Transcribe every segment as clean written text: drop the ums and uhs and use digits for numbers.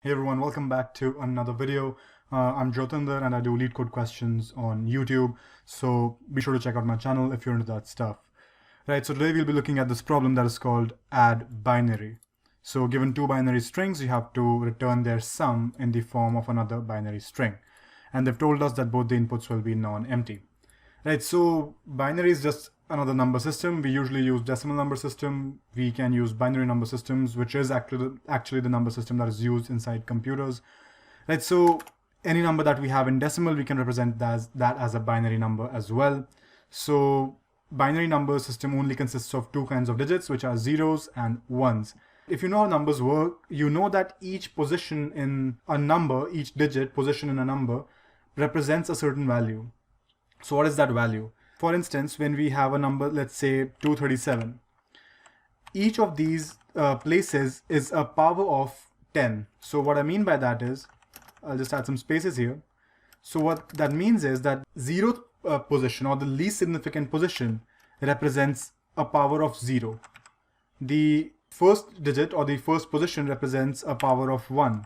Hey everyone, welcome back to another video. I'm Jyotinder and I do LeetCode questions on YouTube. So be sure to check out my channel if you're into that stuff. Right, so today we'll be looking at this problem that is called add binary. So given two binary strings, you have to return their sum in the form of another binary string. And they've told us that both the inputs will be non-empty. Right, so binary is just another number system. We usually use decimal number system. We can use binary number systems, which is actually the number system that is used inside computers. Right, so any number that we have in decimal, we can represent that as a binary number as well. So binary number system only consists of two kinds of digits, which are zeros and ones. If you know how numbers work, you know that each position in a number, each digit position in a number represents a certain value. So what is that value? For instance, when we have a number, let's say 237, each of these places is a power of 10. So what I mean by that is, I'll just add some spaces here. So what that means is that zeroth position or the least significant position represents a power of 0. The first digit or the first position represents a power of 1.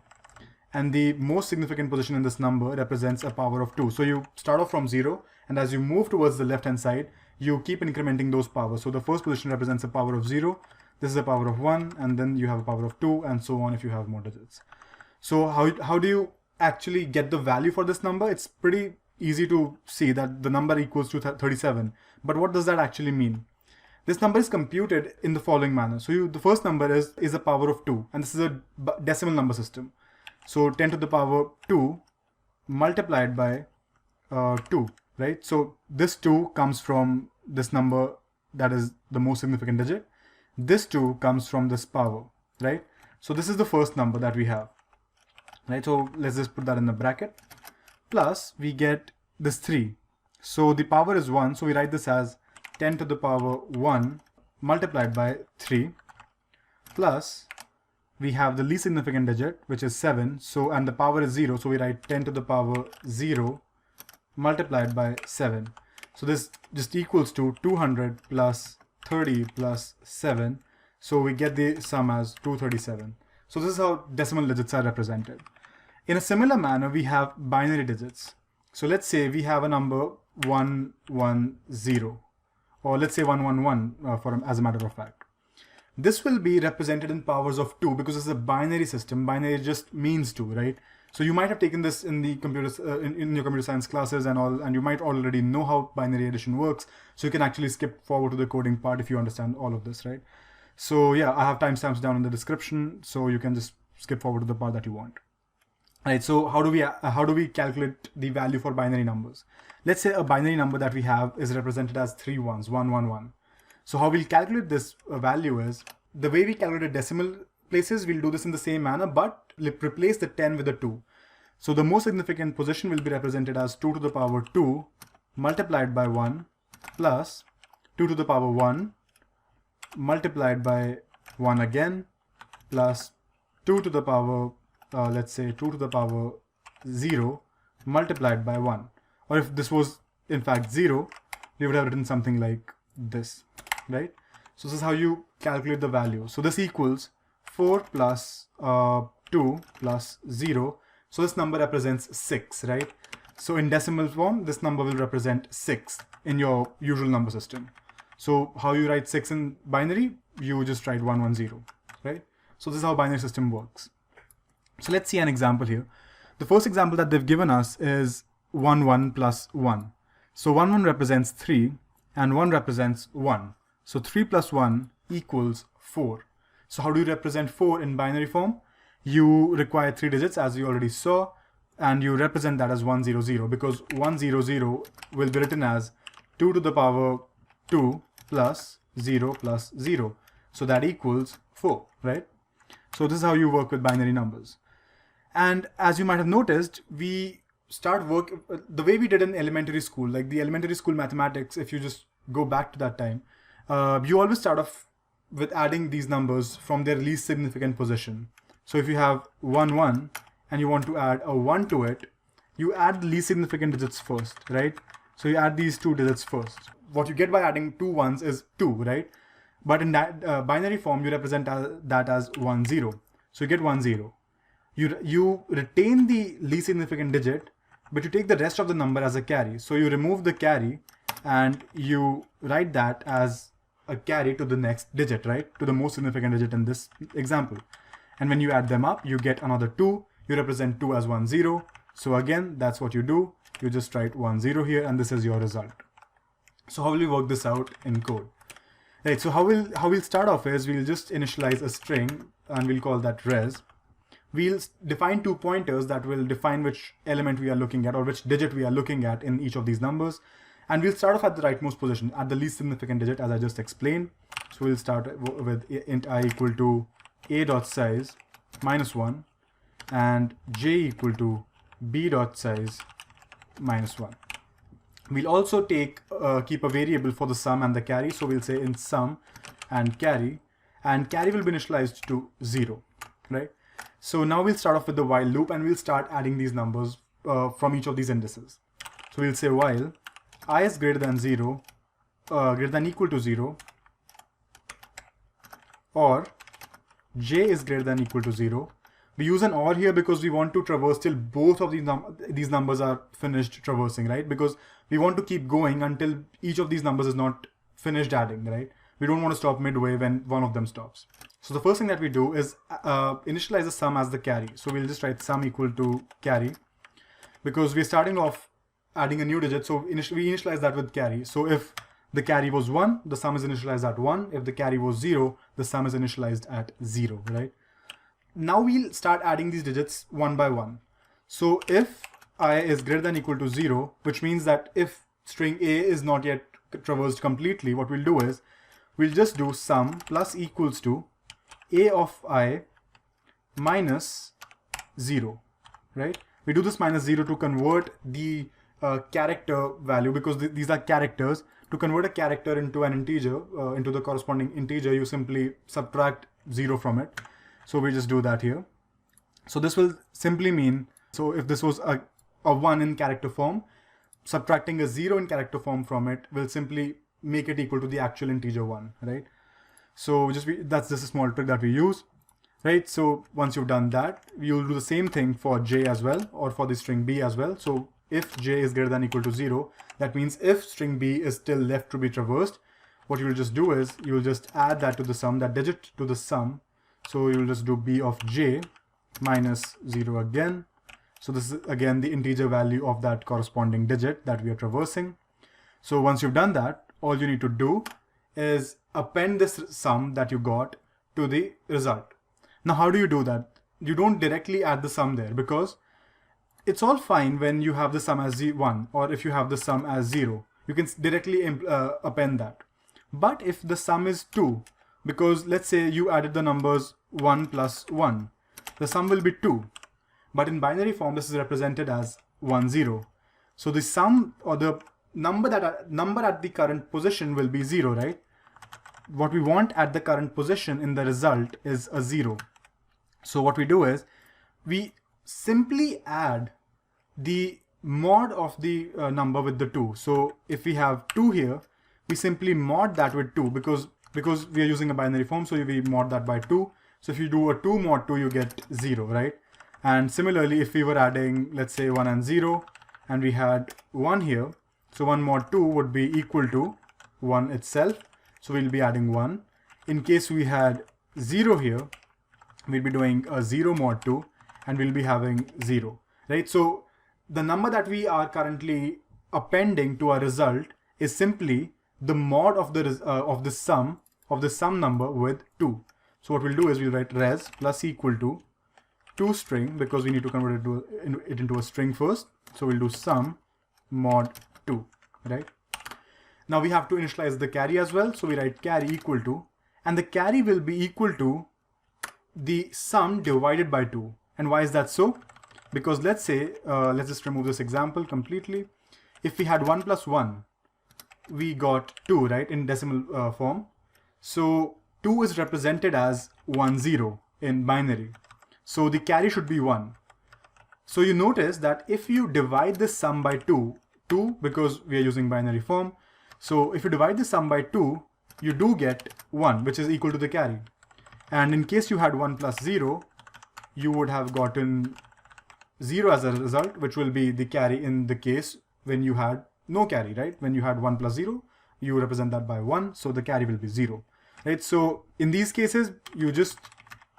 And the most significant position in this number represents a power of 2. So you start off from 0, and as you move towards the left hand side, you keep incrementing those powers. So the first position represents a power of 0, this is a power of 1, and then you have a power of 2, and so on if you have more digits. So how do you actually get the value for this number? It's pretty easy to see that the number equals to 37. But what does that actually mean? This number is computed in the following manner. So the first number is a power of 2, and this is a decimal number system. So 10 to the power 2 multiplied by 2, right? So this 2 comes from this number that is the most significant digit. This 2 comes from this power, right? So this is the first number that we have, right? So let's just put that in the bracket. Plus we get this 3. So the power is 1. So we write this as 10 to the power 1 multiplied by 3 plus we have the least significant digit, which is 7. So, and the power is 0. So we write 10 to the power 0 multiplied by 7. So this just equals to 200 plus 30 plus 7. So we get the sum as 237. So this is how decimal digits are represented. In a similar manner, we have binary digits. So let's say we have a number 110, or let's say 111 as a matter of fact. This will be represented in powers of 2 because it's a binary system. Binary just means 2, right? So you might have taken this in the in your computer science classes and all, and you might already know how binary addition works. So you can actually skip forward to the coding part if you understand all of this, right? So yeah, I have timestamps down in the description, so you can just skip forward to the part that you want. Right, so how do we calculate the value for binary numbers? Let's say a binary number that we have is represented as 3 ones, 111. So how we'll calculate this value is, the way we calculate decimal places, we'll do this in the same manner, but replace the 10 with a 2. So the most significant position will be represented as 2 to the power 2 multiplied by 1 plus 2 to the power 1 multiplied by 1 again plus 2 to the power, let's say 2 to the power 0 multiplied by 1. Or if this was in fact 0, we would have written something like this, right? So this is how you calculate the value. So this equals 4 plus 2 plus 0. So this number represents 6, right? So in decimal form, this number will represent 6 in your usual number system. So how you write 6 in binary? You just write 110, right? So this is how binary system works. So let's see an example here. The first example that they've given us is 1 plus 1. So 1 represents 3 and 1 represents 1. So 3 plus 1 equals 4. So how do you represent 4 in binary form? You require 3 digits, as you already saw, and you represent that as 100 because 100 will be written as 2 to the power 2 plus 0 plus 0. So that equals 4, right? So this is how you work with binary numbers. And as you might have noticed, we start work the way we did in elementary school, like the elementary school mathematics. If you just go back to that time, you always start off with adding these numbers from their least significant position. So if you have 1 1 and you want to add a 1 to it, you add the least significant digits first, right? So you add these 2 digits first. What you get by adding 2 ones is 2, right? But in that binary form, you represent that as 10. So you get 10. you retain the least significant digit, but you take the rest of the number as a carry. So you remove the carry and you write that as a carry to the next digit, right? To the most significant digit in this example. And when you add them up, you get another 2. You represent 2 as 1, 0. So again, that's what you do. You just write 1, 0 here, and this is your result. So how will we work this out in code? Right, so how we'll start off is we'll just initialize a string and we'll call that res. We'll define 2 pointers that will define which element we are looking at or which digit we are looking at in each of these numbers. And we'll start off at the rightmost position, at the least significant digit, as I just explained. So we'll start with int I equal to a.size -1 and j equal to b.size -1. We'll also keep a variable for the sum and the carry. So we'll say int sum and carry will be initialized to 0, right? So now we'll start off with the while loop and we'll start adding these numbers from each of these indices. So we'll say while I is greater than 0, greater than equal to 0, or j is greater than equal to 0. We use an or here because we want to traverse till both of these numbers are finished traversing, right? Because we want to keep going until each of these numbers is not finished adding, right? We don't want to stop midway when one of them stops. So the first thing that we do is initialize the sum as the carry. So we'll just write sum equal to carry because we're starting off adding a new digit. So we initialize that with carry. So if the carry was 1, the sum is initialized at 1. If the carry was 0, the sum is initialized at 0, right? Now we'll start adding these digits one by one. So if I is greater than equal to 0, which means that if string A is not yet traversed completely, what we'll do is we'll just do sum plus equals to A of I minus 0, right? We do this minus 0 to convert the character value because these are characters. To convert a character into an integer, into the corresponding integer, you simply subtract 0 from it. So we just do that here. So this will simply mean, so if this was a 1 in character form, subtracting a 0 in character form from it will simply make it equal to the actual integer 1, right? So that's just a small trick that we use, right? So once you've done that, you'll do the same thing for j as well, or for the string b as well. So if j is greater than equal to 0, that means if string b is still left to be traversed, what you'll just do is you'll just add that to the sum, that digit to the sum. So you'll just do b of j minus 0 again. So this is again the integer value of that corresponding digit that we are traversing. So once you've done that, all you need to do is append this sum that you got to the result. Now, how do you do that? You don't directly add the sum there because it's all fine when you have the sum as 1 or if you have the sum as 0. You can directly append that. But if the sum is 2, because let's say you added the numbers 1 plus 1, the sum will be 2. But in binary form, this is represented as 1, 0. So the sum or the number at the current position will be 0, right? What we want at the current position in the result is a 0. So what we do is we simply add the mod of the number with the 2. So if we have 2 here, we simply mod that with 2 because we are using a binary form, so we mod that by 2. So if you do a 2 mod 2, you get 0, right? And similarly, if we were adding, let's say 1 and 0, and we had 1 here, so 1 mod 2 would be equal to 1 itself. So we'll be adding 1. In case we had 0 here, we'll be doing a 0 mod 2, and we'll be having 0, right? So the number that we are currently appending to our result is simply the mod of the sum number with 2. So what we'll do is we'll write res plus equal to toString because we need to convert it into a string first. So we'll do sum mod 2, right? Now we have to initialize the carry as well. So we write carry equal to, and the carry will be equal to the sum divided by 2. And why is that so? Because let's say, let's just remove this example completely. If we had 1 plus 1, we got 2, right, in decimal form. So 2 is represented as 1, 0 in binary. So the carry should be 1. So you notice that if you divide this sum by 2 because we are using binary form. So if you divide the sum by 2, you do get 1, which is equal to the carry. And in case you had 1 plus 0, you would have gotten 0 as a result, which will be the carry in the case when you had no carry, right? When you had 1 plus 0, you represent that by 1, so the carry will be 0, right? So in these cases, you just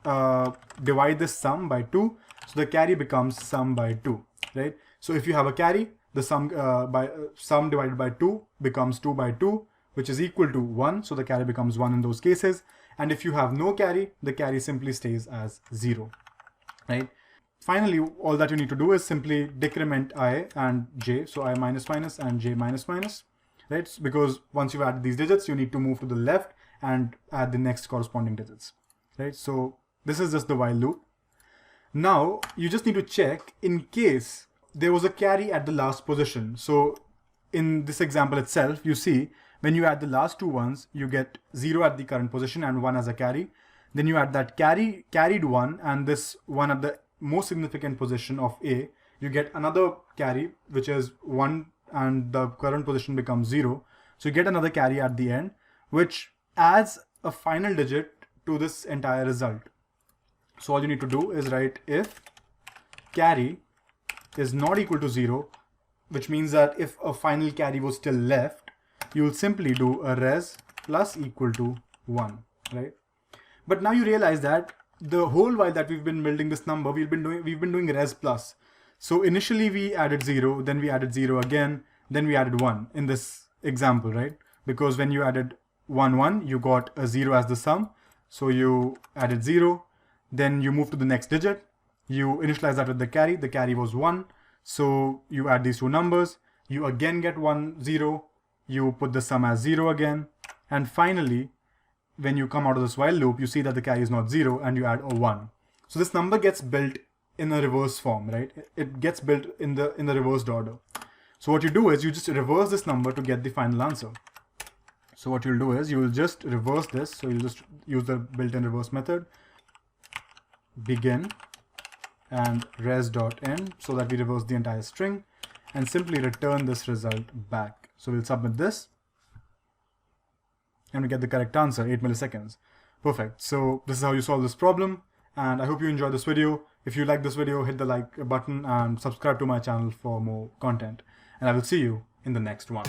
divide this sum by 2, so the carry becomes sum by 2, right? So if you have a carry, the sum divided by 2 becomes 2 by 2, which is equal to 1, so the carry becomes 1 in those cases. And if you have no carry, the carry simply stays as 0, right? Finally, all that you need to do is simply decrement I and j, so I minus minus and j minus minus, right? Because once you've added these digits, you need to move to the left and add the next corresponding digits, right? So this is just the while loop. Now, you just need to check in case there was a carry at the last position. So in this example itself, you see when you add the last two ones, you get 0 at the current position and 1 as a carry. Then you add that carried 1 and this 1 at the most significant position of A, you get another carry, which is 1 and the current position becomes 0. So you get another carry at the end, which adds a final digit to this entire result. So all you need to do is write if carry is not equal to 0, which means that if a final carry was still left, you will simply do a res plus equal to 1, right? But now you realize that the whole while that we've been building this number, we've been doing res plus. So initially we added 0, then we added 0 again, then we added 1 in this example, right? Because when you added 1, 1, you got a 0 as the sum. So you added 0, then you move to the next digit. You initialize that with the carry was 1. So you add these two numbers, you again get 1, 0, you put the sum as 0 again. And finally, when you come out of this while loop, you see that the carry is not 0 and you add a 1. So this number gets built in a reverse form, right? It gets built in the reversed order. So what you do is you just reverse this number to get the final answer. So what you'll do is you will just reverse this. So you'll just use the built-in reverse method, begin and res.end, so that we reverse the entire string and simply return this result back. So we'll submit this and we get the correct answer, 8 milliseconds. Perfect. So this is how you solve this problem. And I hope you enjoyed this video. If you like this video, hit the like button and subscribe to my channel for more content. And I will see you in the next one.